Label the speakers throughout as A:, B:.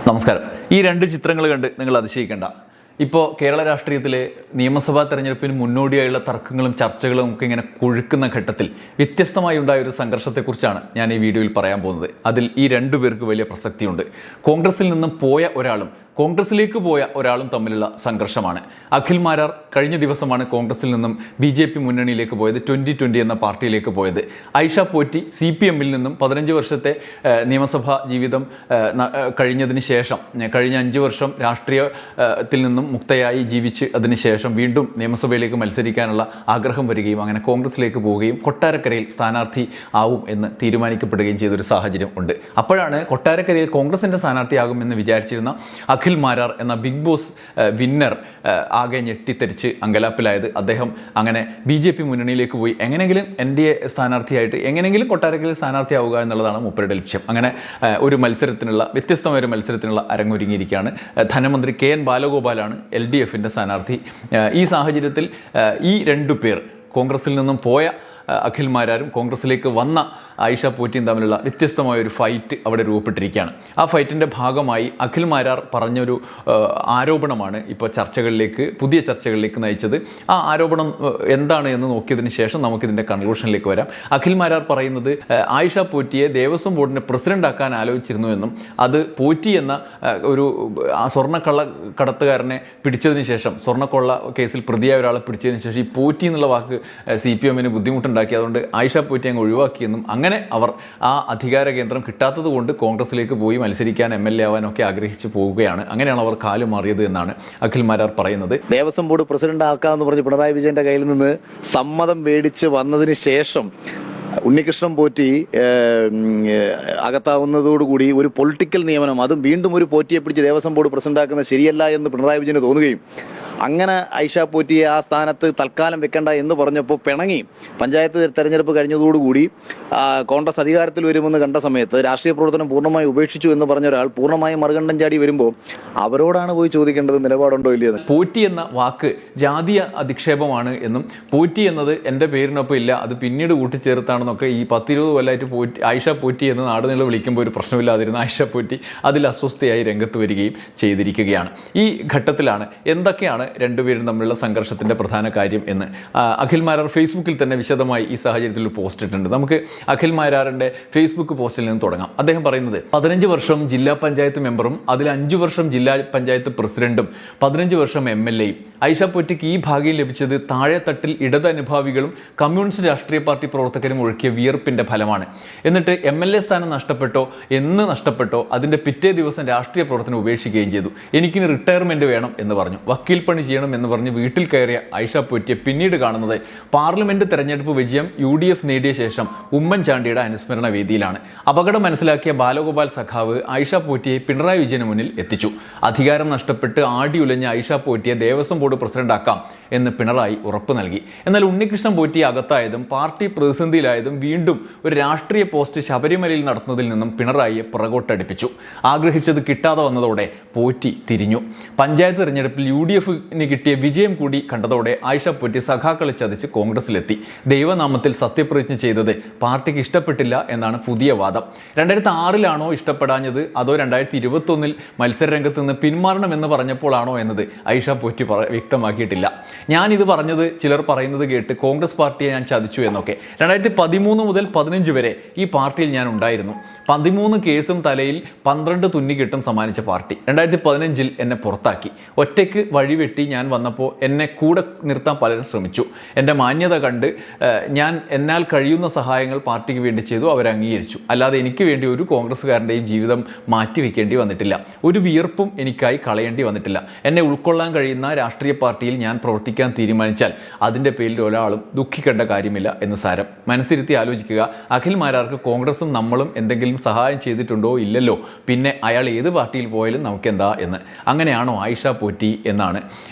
A: നമസ്കാരം. ഈ രണ്ട് ചിത്രങ്ങൾ കണ്ട് നിങ്ങൾ അതിശയിക്കേണ്ട. ഇപ്പോൾ കേരള രാഷ്ട്രീയത്തിലെ നിയമസഭാ തെരഞ്ഞെടുപ്പിന് മുന്നോടിയായുള്ള തർക്കങ്ങളും ചർച്ചകളും ഒക്കെ ഇങ്ങനെ കൊഴുക്കുന്ന ഘട്ടത്തിൽ വ്യത്യസ്തമായി ഉണ്ടായ ഒരു സംഘർഷത്തെക്കുറിച്ചാണ് ഞാൻ ഈ വീഡിയോയിൽ പറയാൻ പോകുന്നത്. അതിൽ ഈ രണ്ടു പേർക്ക് വലിയ പ്രസക്തിയുണ്ട്. കോൺഗ്രസിൽ നിന്നും പോയ ഒരാളും കോൺഗ്രസിലേക്ക് പോയ ഒരാളും തമ്മിലുള്ള സംഘർഷമാണ്. അഖിൽ മാരാർ കഴിഞ്ഞ ദിവസമാണ് കോൺഗ്രസിൽ നിന്നും BJP മുന്നണിയിലേക്ക് പോയത്, 2020 എന്ന പാർട്ടിയിലേക്ക് പോയത്. ഐഷ പോറ്റി CPM നിന്നും 15 വർഷത്തെ നിയമസഭാ ജീവിതം കഴിഞ്ഞതിന് ശേഷം, കഴിഞ്ഞ 5 വർഷം രാഷ്ട്രീയത്തിൽ നിന്നും മുക്തയായി ജീവിച്ച് അതിനുശേഷം വീണ്ടും നിയമസഭയിലേക്ക് മത്സരിക്കാനുള്ള ആഗ്രഹം വരികയും അങ്ങനെ കോൺഗ്രസിലേക്ക് പോവുകയും കൊട്ടാരക്കരയിൽ സ്ഥാനാർത്ഥി ആവും എന്ന് തീരുമാനിക്കപ്പെടുകയും ചെയ്തൊരു സാഹചര്യം ഉണ്ട്. അപ്പോഴാണ് കൊട്ടാരക്കരയിൽ കോൺഗ്രസിൻ്റെ സ്ഥാനാർത്ഥിയാകും എന്ന് വിചാരിച്ചിരുന്ന അഖിൽ മാരാർ എന്ന ബിഗ് ബോസ് വിന്നർ ആകെ ഞെട്ടിത്തെറിച്ച് അങ്കലാപ്പിലായത്. അദ്ദേഹം അങ്ങനെ BJP മുന്നണിയിലേക്ക് പോയി എങ്ങനെയെങ്കിലും NDA സ്ഥാനാർത്ഥിയായിട്ട് എങ്ങനെയെങ്കിലും കൊട്ടാരക്കരയിൽ സ്ഥാനാർത്ഥിയാവുക എന്നുള്ളതാണ് മൂപ്പരുടെ ലക്ഷ്യം. അങ്ങനെ ഒരു മത്സരത്തിനുള്ള വ്യത്യസ്തമായ ഒരു മത്സരത്തിനുള്ള അരങ്ങൊരുങ്ങിയിരിക്കുകയാണ്. ധനമന്ത്രി KN ബാലഗോപാലാണ് LDFൻ്റെ സ്ഥാനാർത്ഥി. ഈ സാഹചര്യത്തിൽ ഈ രണ്ടു പേർ, കോൺഗ്രസിൽ നിന്നും പോയ അഖിൽ മാരാരും കോൺഗ്രസിലേക്ക് വന്ന ഐഷ പോറ്റിയും തമ്മിലുള്ള വ്യത്യസ്തമായ ഒരു ഫൈറ്റ് അവിടെ രൂപപ്പെട്ടിരിക്കുകയാണ്. ആ ഫൈറ്റിൻ്റെ ഭാഗമായി അഖിൽ മാരാർ പറഞ്ഞൊരു ആരോപണമാണ് ഇപ്പോൾ പുതിയ ചർച്ചകളിലേക്ക് നയിച്ചത്. ആ ആരോപണം എന്താണ് എന്ന് നോക്കിയതിന് ശേഷം നമുക്കിതിൻ്റെ കൺക്ലൂഷനിലേക്ക് വരാം. അഖിൽ മാരാർ പറയുന്നത് ആയിഷ പോറ്റിയെ ദേവസ്വം ബോർഡിൻ്റെ പ്രസിഡന്റ് ആക്കാൻ ആലോചിച്ചിരുന്നുവെന്നും അത് പോറ്റി എന്ന ഒരു സ്വർണ്ണക്കള്ളക്കടത്തുകാരനെ പിടിച്ചതിന് ശേഷം, സ്വർണ്ണക്കൊള്ള കേസിൽ പ്രതിയായ ഒരാളെ പിടിച്ചതിന് ശേഷം ഈ പോറ്റി എന്നുള്ള വാക്ക് CPM ബുദ്ധിമുട്ടുണ്ടാക്കി, അതുകൊണ്ട് ആയിഷ പോറ്റി അങ്ങ് ഒഴിവാക്കിയെന്നും അങ്ങനെ അവർ ആ അധികാര കേന്ദ്രം കിട്ടാത്തത് കൊണ്ട് കോൺഗ്രസിലേക്ക് പോയി മത്സരിക്കാൻ MLA ആവാനൊക്കെ ആഗ്രഹിച്ച് പോവുകയാണ്. അങ്ങനെയാണ് അവർ കാലു മാറിയത് എന്നാണ് അഖിൽ മാരാർ പറയുന്നത്.
B: ദേവസ്വം ബോർഡ് പ്രസിഡന്റ് ആക്കാമെന്ന് പറഞ്ഞ് പിണറായി വിജയന്റെ കയ്യിൽ നിന്ന് സമ്മതം മേടിച്ച് വന്നതിന് ശേഷം ഉണ്ണികൃഷ്ണൻ പോറ്റി അകത്താവുന്നതോടുകൂടി ഒരു പൊളിറ്റിക്കൽ നിയമനം, അതും വീണ്ടും ഒരു പോറ്റിയെ പിടിച്ച് ദേവസ്വം ബോർഡ് പ്രസിഡന്റ് ആക്കുന്നത് ശരിയല്ല എന്ന് പിണറായി വിജയന് തോന്നുകയും അങ്ങനെ ഐഷ പോറ്റിയെ ആ സ്ഥാനത്ത് തൽക്കാലം വെക്കണ്ട എന്ന് പറഞ്ഞപ്പോൾ പിണങ്ങി പഞ്ചായത്ത് തെരഞ്ഞെടുപ്പ് കഴിഞ്ഞതോടുകൂടി കോൺഗ്രസ് അധികാരത്തിൽ വരുമെന്ന് കണ്ട സമയത്ത് രാഷ്ട്രീയ പ്രവർത്തനം പൂർണ്ണമായി ഉപേക്ഷിച്ചു എന്ന് പറഞ്ഞ ഒരാൾ പൂർണ്ണമായും മറുകണ്ഠം ചാടി വരുമ്പോൾ അവരോടാണ് പോയി ചോദിക്കേണ്ടത് നിലപാടുണ്ടോ ഇല്ലയോ.
A: പോറ്റി എന്ന വാക്ക് ജാതീയ അധിക്ഷേപമാണ് എന്നും പോറ്റി എന്നത് എൻ്റെ പേരിനൊപ്പം ഇല്ല, അത് പിന്നീട് കൂട്ടിച്ചേർത്താണെന്നൊക്കെ ഈ 10-20 കൊല്ലമായിട്ട് ആയിഷ പോറ്റി എന്ന് നാടുനീളെ വിളിക്കുമ്പോൾ ഒരു പ്രശ്നമില്ലാതിരുന്ന ആയിഷ പോറ്റി അതിൽ അസ്വസ്ഥയായി രംഗത്ത് വരികയും ചെയ്തിരിക്കുകയാണ്. ഈ ഘട്ടത്തിലാണ് എന്തൊക്കെയാണ് രണ്ടുപേരും തമ്മിലുള്ള സംഘർഷത്തിൻ്റെ പ്രധാന കാര്യം എന്ന് അഖിൽ മാരാർ ഫേസ്ബുക്കിൽ തന്നെ വിശദമായി ഈ സാഹചര്യത്തിൽ ഒരു പോസ്റ്റ് ഇട്ടിട്ടുണ്ട്. നമുക്ക് അഖിൽ മാരാറിൻ്റെ ഫേസ്ബുക്ക് പോസ്റ്റിൽ നിന്ന് തുടങ്ങാം. അദ്ദേഹം പറയുന്നത് 15 വർഷം ജില്ലാ പഞ്ചായത്ത് മെമ്പറും അതിൽ 5 വർഷം ജില്ലാ പഞ്ചായത്ത് പ്രസിഡന്റും 15 വർഷം MLAയും. ഐഷ പോറ്റിക്ക് ഈ ഭാഗ്യം ലഭിച്ചത് താഴെത്തട്ടിൽ ഇടത് അനുഭാവികളും കമ്മ്യൂണിസ്റ്റ് രാഷ്ട്രീയ പാർട്ടി പ്രവർത്തകരും ഒഴുക്കിയ വിയർപ്പിൻ്റെ ഫലമാണ്. എന്നിട്ട് MLA സ്ഥാനം നഷ്ടപ്പെട്ടോ അതിൻ്റെ പിറ്റേ ദിവസം രാഷ്ട്രീയ പ്രവർത്തനം ഉപേക്ഷിക്കുകയും ചെയ്തു. എനിക്കിനി റിട്ടയർമെൻറ്റ് വേണം എന്ന് പറഞ്ഞു. വക്കീൽ പണി ചെയ്യണം എന്ന് പറഞ്ഞ് വീട്ടിൽ കയറിയ ഐഷ പോറ്റിയെ പിന്നീട് കാണുന്നത് പാർലമെന്റ് തെരഞ്ഞെടുപ്പ് വിജയം UDF നേടിയ ശേഷം ഉമ്മൻചാണ്ടിയുടെ അനുസ്മരണ വേദിയിലാണ്. അപകടം മനസ്സിലാക്കിയ ബാലഗോപാൽ സഖാവ് ഐഷ പോറ്റിയെ പിണറായി വിജയന് മുന്നിൽ എത്തിച്ചു. അധികാരം നഷ്ടപ്പെട്ട് ആടിയുലഞ്ഞ ഐഷ പോറ്റിയെ ദേവസ്വം ബോർഡ് പ്രസിഡന്റ് ആക്കാം എന്ന് പിണറായി ഉറപ്പ് നൽകി. എന്നാൽ ഉണ്ണികൃഷ്ണൻ പോറ്റി അകത്തായതും പാർട്ടി പ്രതിസന്ധിയിലായതും വീണ്ടും ഒരു രാഷ്ട്രീയ പോസ്റ്റ് ശബരിമലയിൽ നടത്തുന്നതിൽ നിന്നും പിണറായിയെ പുറകോട്ടടിപ്പിച്ചു. ആഗ്രഹിച്ചത് കിട്ടാതെ വന്നതോടെ പോറ്റി തിരിഞ്ഞു. പഞ്ചായത്ത് തെരഞ്ഞെടുപ്പിൽ UDFന് കിട്ടിയ വിജയം കൂടി കണ്ടതോടെ ആയിഷ പോറ്റി സഖാക്കളെ ചതിച്ച് കോൺഗ്രസിലെത്തി. ദൈവനാമത്തിൽ സത്യപ്രതിജ്ഞ ചെയ്തത് പാർട്ടിക്ക് ഇഷ്ടപ്പെട്ടില്ല എന്നാണ് പുതിയ വാദം. 2006 ഇഷ്ടപ്പെടാഞ്ഞത് അതോ 2021 മത്സരരംഗത്ത് നിന്ന് പിന്മാറണമെന്ന് പറഞ്ഞപ്പോഴാണോ എന്നത് ഐഷ പോറ്റി വ്യക്തമാക്കിയിട്ടില്ല. ഞാനിത് പറഞ്ഞത് ചിലർ പറയുന്നത് കേട്ട് കോൺഗ്രസ് പാർട്ടിയെ ഞാൻ ചതിച്ചു എന്നൊക്കെ. 2013 മുതൽ 15 വരെ ഈ പാർട്ടിയിൽ ഞാൻ ഉണ്ടായിരുന്നു. 13 കേസും തലയിൽ 12 തുന്നിക്കെട്ടും സമ്മാനിച്ച പാർട്ടി 2015 എന്നെ പുറത്താക്കി. ഒറ്റയ്ക്ക് വഴിവെട്ടി ഞാൻ വന്നപ്പോൾ എന്നെ കൂടെ നിർത്താൻ പലരും ശ്രമിച്ചു. എൻ്റെ മാന്യത കണ്ട് ഞാൻ എന്നാൽ കഴിയുന്ന സഹായങ്ങൾ പാർട്ടിക്ക് വേണ്ടി ചെയ്തു. അവർ അംഗീകരിച്ചു. അല്ലാതെ എനിക്ക് വേണ്ടി ഒരു കോൺഗ്രസ്സുകാരൻ്റെയും ജീവിതം മാറ്റിവെക്കേണ്ടി വന്നിട്ടില്ല. ഒരു വിയർപ്പും എനിക്കായി കളയേണ്ടി വന്നിട്ടില്ല. എന്നെ ഉൾക്കൊള്ളാൻ കഴിയുന്ന രാഷ്ട്രീയ പാർട്ടിയിൽ ഞാൻ പ്രവർത്തിക്കാൻ തീരുമാനിച്ചാൽ അതിൻ്റെ പേരിൽ ഒരാളും ദുഃഖിക്കേണ്ട കാര്യമില്ല എന്ന് സാരം. മനസ്സിരുത്തി ആലോചിക്കുക. അഖിൽ മാരാർക്ക് കോൺഗ്രസും നമ്മളും എന്തെങ്കിലും സഹായം ചെയ്തിട്ടുണ്ടോ? ഇല്ലല്ലോ. പിന്നെ അയാൾ ഏത് പാർട്ടിയിൽ പോയാലും നമുക്കെന്താ എന്ന്. അങ്ങനെയാണോ ആയിഷ പോറ്റി എന്നാണ്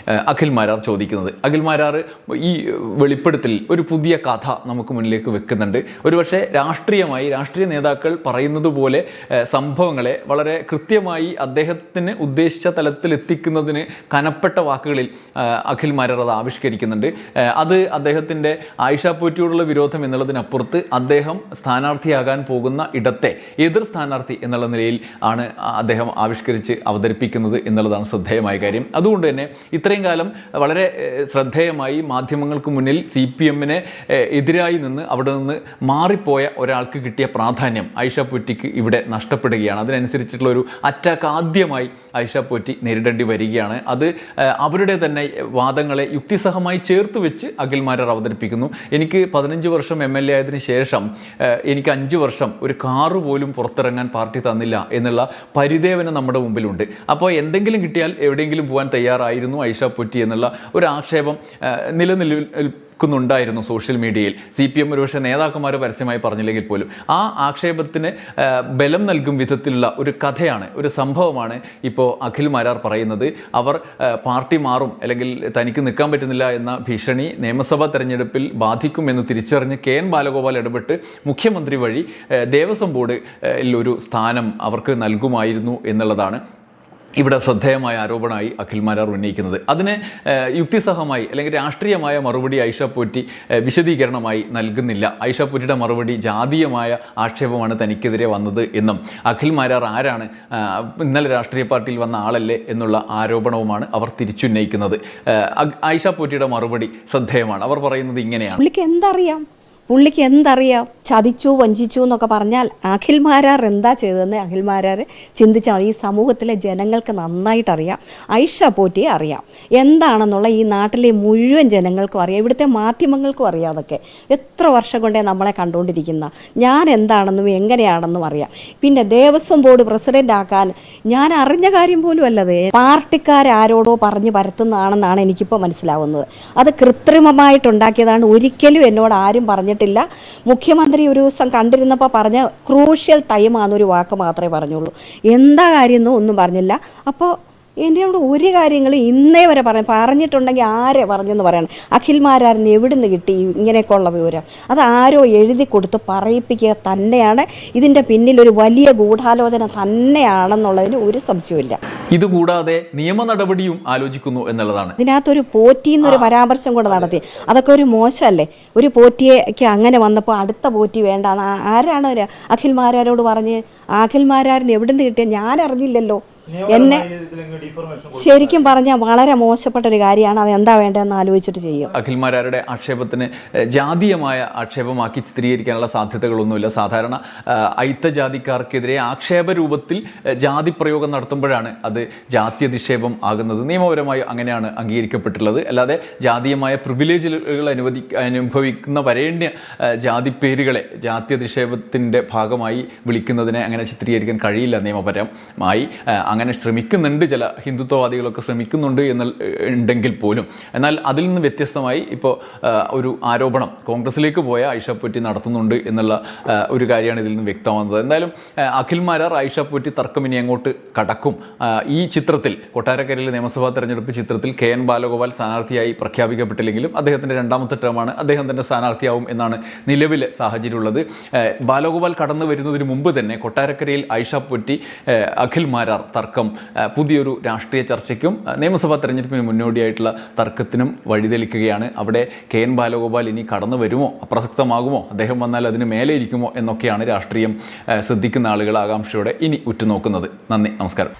A: അഖിൽ മാരാർ ചോദിക്കുന്നത്. അഖിൽ മാരാർ ഈ വെളിപ്പെടുത്തൽ ഒരു പുതിയ കഥ നമുക്ക് മുന്നിലേക്ക് വെക്കുന്നുണ്ട്. ഒരുപക്ഷെ രാഷ്ട്രീയ നേതാക്കൾ പറയുന്നത് പോലെ സംഭവങ്ങളെ വളരെ കൃത്യമായി അദ്ദേഹത്തിന് ഉദ്ദേശിച്ച തലത്തിൽ എത്തിക്കുന്നതിന് കനപ്പെട്ട വാക്കുകളിൽ അഖിൽ മാരാർ അത് ആവിഷ്കരിക്കുന്നുണ്ട്. അത് അദ്ദേഹത്തിൻ്റെ ആയിഷ പോറ്റിയോടുള്ള വിരോധം എന്നുള്ളതിനപ്പുറത്ത് അദ്ദേഹം സ്ഥാനാർത്ഥിയാകാൻ പോകുന്ന ഇടത്തെ എതിർ സ്ഥാനാർത്ഥി എന്നുള്ള നിലയിൽ ആണ് അദ്ദേഹം ആവിഷ്കരിച്ച് അവതരിപ്പിക്കുന്നത് എന്നുള്ളതാണ് ശ്രദ്ധേയമായ കാര്യം. അതുകൊണ്ട് തന്നെ ഇത്രയും കാലം വളരെ ശ്രദ്ധേയമായി മാധ്യമങ്ങൾക്ക് മുന്നിൽ CPM-നെ എതിരായി നിന്ന് അവിടെ നിന്ന് മാറിപ്പോയ ഒരാൾക്ക് കിട്ടിയ പ്രാധാന്യം ആയിഷ പോറ്റിക്ക് ഇവിടെ നഷ്ടപ്പെടുകയാണ്. അതിനനുസരിച്ചിട്ടുള്ള ഒരു അറ്റാക്ക് ആദ്യമായി ആയിഷ പോറ്റി നേരിടേണ്ടി വരികയാണ്. അത് അവരുടെ തന്നെ വാദങ്ങളെ യുക്തിസഹമായി ചേർത്ത് വെച്ച് അഖിൽ മാരാർ അവതരിപ്പിക്കുന്നു. എനിക്ക് 15 വർഷം MLA ആയതിനു ശേഷം എനിക്ക് 5 വർഷം ഒരു കാറ് പോലും പുറത്തിറങ്ങാൻ പാർട്ടി തന്നില്ല എന്നുള്ള പരിദേവന നമ്മുടെ മുമ്പിലുണ്ട്. അപ്പോൾ എന്തെങ്കിലും കിട്ടിയാൽ എവിടെയെങ്കിലും പോകാൻ തയ്യാറായിരുന്നു ആയിഷ പോറ്റി എന്നുള്ള ഒരു ആക്ഷേപം നിലനിൽക്കുന്നുണ്ടായിരുന്നു സോഷ്യൽ മീഡിയയിൽ. CPM ഒരുപക്ഷെ നേതാക്കന്മാർ പരസ്യമായി പറഞ്ഞില്ലെങ്കിൽ പോലും ആ ആക്ഷേപത്തിന് ബലം നൽകും വിധത്തിലുള്ള ഒരു കഥയാണ്, ഒരു സംഭവമാണ് ഇപ്പോൾ അഖിൽ മാരാർ പറയുന്നത്. അവർ പാർട്ടി മാറും അല്ലെങ്കിൽ തനിക്ക് നിൽക്കാൻ പറ്റുന്നില്ല എന്ന ഭീഷണി നിയമസഭാ തെരഞ്ഞെടുപ്പിൽ ബാധിക്കുമെന്ന് തിരിച്ചറിഞ്ഞ് KN ബാലഗോപാൽ ഇടപെട്ട് മുഖ്യമന്ത്രി വഴി ദേവസ്വം ബോർഡിൽ ഒരു സ്ഥാനം അവർക്ക് നൽകുമായിരുന്നു എന്നുള്ളതാണ് ഇവിടെ ശ്രദ്ധേയമായ ആരോപണമായി അഖിൽ മാരാർ ഉന്നയിക്കുന്നത്. അതിന് യുക്തിസഹമായി അല്ലെങ്കിൽ രാഷ്ട്രീയമായ മറുപടി ആയിഷ പോറ്റി വിശദീകരണമായി നൽകുന്നില്ല. ആയിഷ പോറ്റിയുടെ മറുപടി ജാതീയമായ ആക്ഷേപമാണ് തനിക്കെതിരെ വന്നത് എന്നും അഖിൽ മാരാർ ആരാണ്, ഇന്നലെ രാഷ്ട്രീയ പാർട്ടിയിൽ വന്ന ആളല്ലേ എന്നുള്ള ആരോപണവുമാണ് അവർ തിരിച്ചുന്നയിക്കുന്നത്. ആയിഷ പോറ്റിയുടെ മറുപടി ശ്രദ്ധേയമാണ്. അവർ പറയുന്നത് ഇങ്ങനെയാണ്:
C: പുള്ളിക്ക് എന്തറിയാം, ചതിച്ചു വഞ്ചിച്ചു എന്നൊക്കെ പറഞ്ഞാൽ അഖിൽ മാരാർ എന്താ ചെയ്തതെന്ന് അഖിൽ മാരാർ ചിന്തിച്ചാൽ ഈ സമൂഹത്തിലെ ജനങ്ങൾക്ക് നന്നായിട്ടറിയാം. ആയിഷ പോറ്റിയെ അറിയാം എന്താണെന്നുള്ള ഈ നാട്ടിലെ മുഴുവൻ ജനങ്ങൾക്കും അറിയാം, ഇവിടുത്തെ മാധ്യമങ്ങൾക്കും അറിയാം. അതൊക്കെ എത്ര വർഷം കൊണ്ടേ നമ്മളെ കണ്ടുകൊണ്ടിരിക്കുന്ന ഞാൻ എന്താണെന്നും എങ്ങനെയാണെന്നും അറിയാം. പിന്നെ ദേവസ്വം ബോർഡ് പ്രസിഡന്റ് ആക്കാൻ ഞാൻ അറിഞ്ഞ കാര്യം പോലും അല്ലത്, പാർട്ടിക്കാരാരോടോ പറഞ്ഞ് പരത്തുന്നതാണെന്നാണ് എനിക്കിപ്പോൾ മനസ്സിലാവുന്നത്. അത് കൃത്രിമമായിട്ടുണ്ടാക്കിയതാണ്. ഒരിക്കലും എന്നോട് ആരും പറഞ്ഞിട്ടില്ല. മുഖ്യമന്ത്രി ഒരു ദിവസം കണ്ടിരുന്നപ്പോൾ പറഞ്ഞ ക്രൂഷ്യൽ ടൈമാണെന്നൊരു വാക്ക് മാത്രമേ പറഞ്ഞുള്ളൂ. എന്താ കാര്യമെന്നോ ഒന്നും പറഞ്ഞില്ല. അപ്പോൾ എന്നോട് ഒരു കാര്യങ്ങൾ ഇന്നേ വരെ പറഞ്ഞിട്ടുണ്ടെങ്കിൽ ആരെ പറഞ്ഞെന്ന് പറയണം. അഖിൽ മാരാറിന് എവിടുന്ന് കിട്ടി ഇങ്ങനെയൊക്കെയുള്ള വിവരം? അത് ആരോ എഴുതി കൊടുത്ത് പറയിപ്പിക്കുക തന്നെയാണ്. ഇതിൻ്റെ പിന്നിൽ ഒരു വലിയ ഗൂഢാലോചന തന്നെയാണെന്നുള്ളതിന് ഒരു സംശയമില്ല.
A: ഇതുകൂടാതെ നിയമ നടപടിയും ആലോചിക്കുന്നു എന്നുള്ളതാണ്.
C: ഇതിനകത്തൊരു പോറ്റിന്നൊരു പരാമർശം കൂടെ നടത്തി. അതൊക്കെ ഒരു മോശമല്ലേ? ഒരു പോറ്റിയേക്ക് അങ്ങനെ വന്നപ്പോൾ അടുത്ത പോറ്റി വേണ്ട ആരാണ് അഖിൽ മാരാരോട് പറഞ്ഞ്? അഖിൽ മാരാറിന് എവിടുന്ന് കിട്ടിയ ഞാൻ അറിഞ്ഞില്ലല്ലോ. എന്നെ ശരിക്കും പറഞ്ഞാൽ വളരെ മോശപ്പെട്ട ഒരു കാര്യമാണ്. അത് എന്താ വേണ്ടതെന്ന് ആലോചിച്ചിട്ട് ചെയ്യും.
A: അഖിൽ മാരാരുടെ ആക്ഷേപത്തിന് ജാതീയമായ ആക്ഷേപമാക്കി ചിത്രീകരിക്കാനുള്ള സാധ്യതകളൊന്നുമില്ല. സാധാരണ അയിത്തജാതിക്കാർക്കെതിരെ ആക്ഷേപ രൂപത്തിൽ ജാതി പ്രയോഗം നടത്തുമ്പോഴാണ് അത് ജാത്യധിക്ഷേപം ആകുന്നത്. നിയമപരമായി അങ്ങനെയാണ് അംഗീകരിക്കപ്പെട്ടുള്ളത്. അല്ലാതെ ജാതീയമായ പ്രിവിലേജുകൾ അനുഭവിക്കുന്ന വരേണ്യ ജാതി പേരുകളെ ജാത്യധിക്ഷേപത്തിൻ്റെ ഭാഗമായി വിളിക്കുന്നതിനെ അങ്ങനെ ചിത്രീകരിക്കാൻ കഴിയില്ല നിയമപരമായി. അങ്ങനെ ശ്രമിക്കുന്നുണ്ട്, ചില ഹിന്ദുത്വവാദികളൊക്കെ ശ്രമിക്കുന്നുണ്ട് എന്നുണ്ടെങ്കിൽ പോലും. എന്നാൽ അതിൽ നിന്ന് വ്യത്യസ്തമായി ഇപ്പോൾ ഒരു ആരോപണം കോൺഗ്രസിലേക്ക് പോയ ആയിഷ പോറ്റി നടത്തുന്നുണ്ട് എന്നുള്ള ഒരു കാര്യമാണ് ഇതിൽ നിന്ന് വ്യക്തമാകുന്നത്. എന്തായാലും അഖിൽ മാരാർ ആയിഷ പോറ്റി തർക്കം ഇനി അങ്ങോട്ട് കടക്കും. ഈ ചിത്രത്തിൽ കൊട്ടാരക്കരയിലെ നിയമസഭാ തെരഞ്ഞെടുപ്പ് ചിത്രത്തിൽ KN ബാലഗോപാൽ സ്ഥാനാർത്ഥിയായി പ്രഖ്യാപിക്കപ്പെട്ടില്ലെങ്കിലും അദ്ദേഹത്തിൻ്റെ 2ാമത്തെ ടേമാണ്, അദ്ദേഹം തന്നെ സ്ഥാനാർത്ഥിയാവും എന്നാണ് നിലവിലെ സാഹചര്യമുള്ളത്. ബാലഗോപാൽ കടന്നു വരുന്നതിന് മുമ്പ് തന്നെ കൊട്ടാരക്കരയിൽ ആയിഷ പോറ്റി അഖിൽ മാരാർ തർക്കം പുതിയൊരു രാഷ്ട്രീയ ചർച്ചയ്ക്കും നിയമസഭാ തെരഞ്ഞെടുപ്പിന് മുന്നോടിയായിട്ടുള്ള തർക്കത്തിനും വഴിതെളിക്കുകയാണ്. അവിടെ KN ബാലഗോപാൽ ഇനി കടന്നു വരുമോ, അപ്രസക്തമാകുമോ, അദ്ദേഹം വന്നാൽ അതിന് മേലെ ഇരിക്കുമോ എന്നൊക്കെയാണ് രാഷ്ട്രീയം ശ്രദ്ധിക്കുന്ന ആളുകൾ ആകാംക്ഷയോടെ ഇനി ഉറ്റുനോക്കുന്നത്. നന്ദി, നമസ്കാരം.